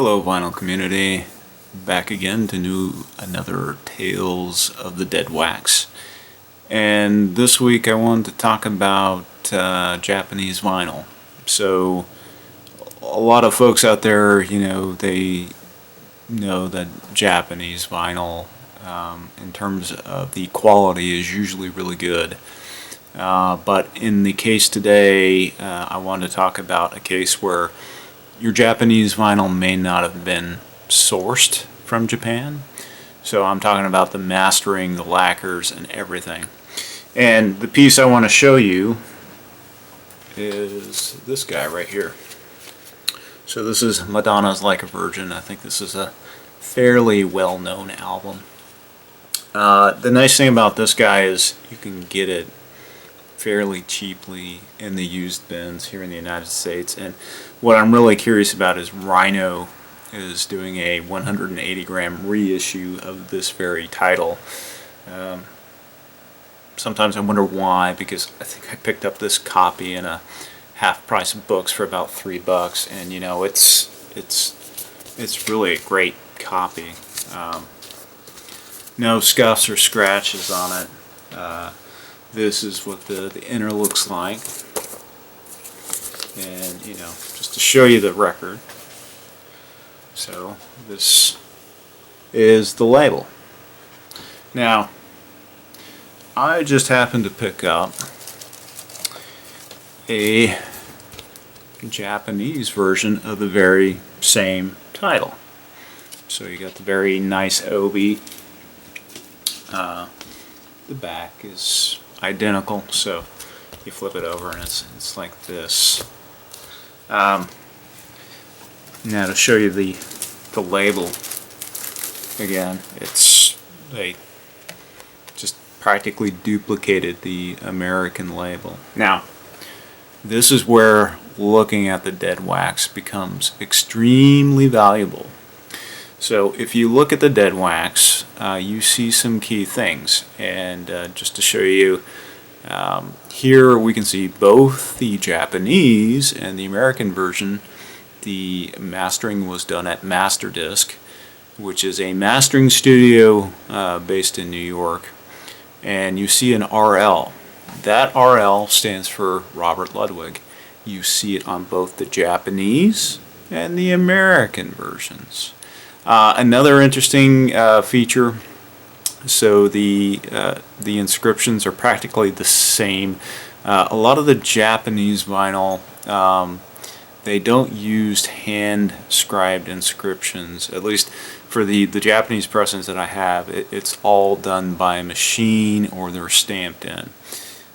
Hello vinyl community, back again to another Tales of the Deadwax. And this week I wanted to talk about Japanese vinyl. So a lot of folks out there, they know that Japanese vinyl in terms of the quality is usually really good. But in the case today, I wanted to talk about a case where your Japanese vinyl may not have been sourced from Japan. So I'm talking about the mastering, the lacquers, and everything. And the piece I want to show you is this guy right here. So this is Madonna's Like a Virgin. I think this is a fairly well-known album. The nice thing about this guy is you can get it fairly cheaply in the used bins here in the United States. And what I'm really curious about is Rhino is doing a 180 gram reissue of this very title. Sometimes I wonder why, because I think I picked up this copy in a half price of books for about $3, and it's really a great copy. No scuffs or scratches on it. This is what the inner looks like, and just to show you the record. So this is the label. Now I just happened to pick up a Japanese version of the very same title. So you got the very nice obi. The back is identical, so you flip it over and it's like this. Now to show you the label again, they just practically duplicated the American label. Now this is where looking at the Deadwax becomes extremely valuable. So if you look at the Deadwax, you see some key things, and just to show you, here we can see both the Japanese and the American version. The mastering was done at Masterdisc, which is a mastering studio based in New York, and you see an RL. That RL stands for Robert Ludwig. You see it on both the Japanese and the American versions. Another interesting feature, so the inscriptions are practically the same. A lot of the Japanese vinyl, they don't use hand-scribed inscriptions. At least for the Japanese pressings that I have, it's all done by machine or they're stamped in.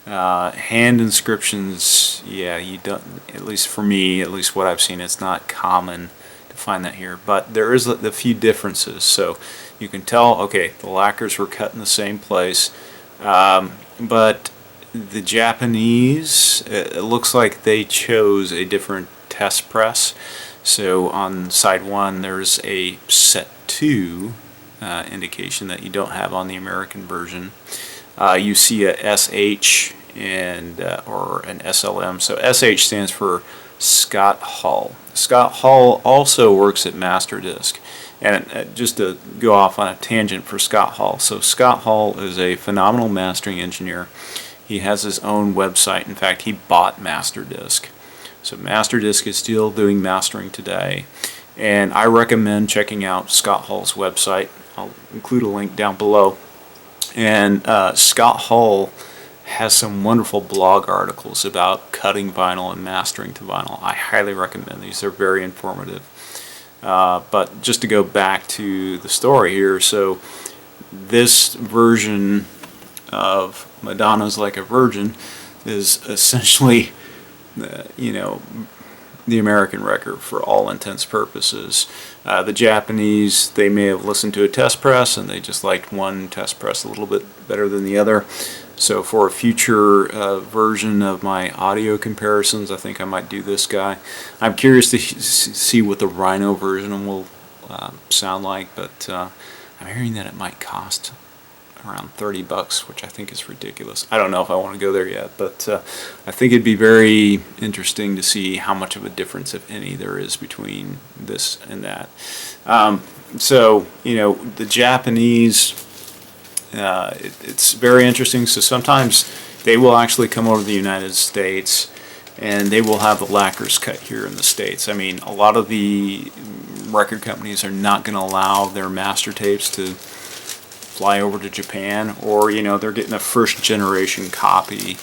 Hand inscriptions, yeah, you don't. At least for me, at least what I've seen, it's not common find that here, but there is a few differences. So you can tell, okay, the lacquers were cut in the same place, but the Japanese, it looks like they chose a different test press. So on side 1 there's a set 2 indication that you don't have on the American version. You see a SH and or an SLM. So SH stands for Scott Hall. Scott Hall also works at Masterdisc. And just to go off on a tangent for Scott Hall, so Scott Hall is a phenomenal mastering engineer. He has his own website. In fact, he bought Masterdisc. So Masterdisc is still doing mastering today. And I recommend checking out Scott Hall's website. I'll include a link down below. And Scott Hall has some wonderful blog articles about cutting vinyl and mastering to vinyl. I highly recommend these. They're very informative. But just to go back to the story here, so this version of Madonna's Like a Virgin is essentially, the American record for all intents purposes. The Japanese, they may have listened to a test press and they just liked one test press a little bit better than the other. So for a future version of my audio comparisons, I think I might do this guy. I'm curious to see what the Rhino version will sound like, but I'm hearing that it might cost around 30 bucks, which I think is ridiculous. I don't know if I want to go there yet, but I think it'd be very interesting to see how much of a difference, if any, there is between this and that. So, you know, the Japanese, it's very interesting. So sometimes they will actually come over to the United States and they will have the lacquers cut here in the States. I mean, a lot of the record companies are not going to allow their master tapes to fly over to Japan, or, you know, they're getting a first generation copy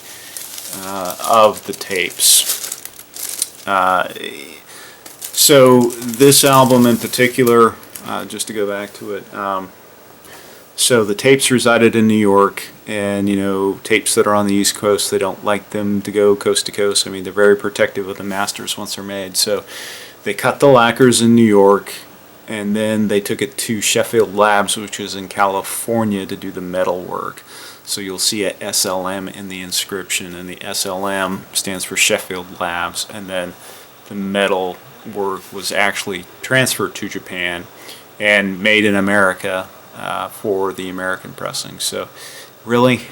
of the tapes. So this album in particular, just to go back to it, so the tapes resided in New York, and, you know, tapes that are on the East Coast, they don't like them to go coast to coast. I mean, they're very protective of the masters once they're made. So they cut the lacquers in New York, and then they took it to Sheffield Labs, which is in California, to do the metal work. So you'll see a SLM in the inscription, and the SLM stands for Sheffield Labs, and then the metal work was actually transferred to Japan and made in America for the American pressing. So really,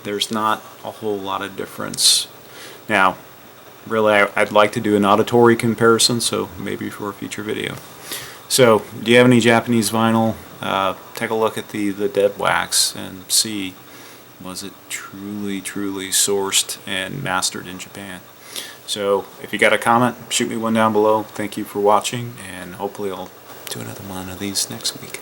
there's not a whole lot of difference. Now, really, I'd like to do an auditory comparison, so maybe for a future video. So, do you have any Japanese vinyl? Take a look at the Deadwax and see, was it truly sourced and mastered in Japan? So, if you got a comment, shoot me one down below. Thank you for watching, and hopefully I'll do another one of these next week.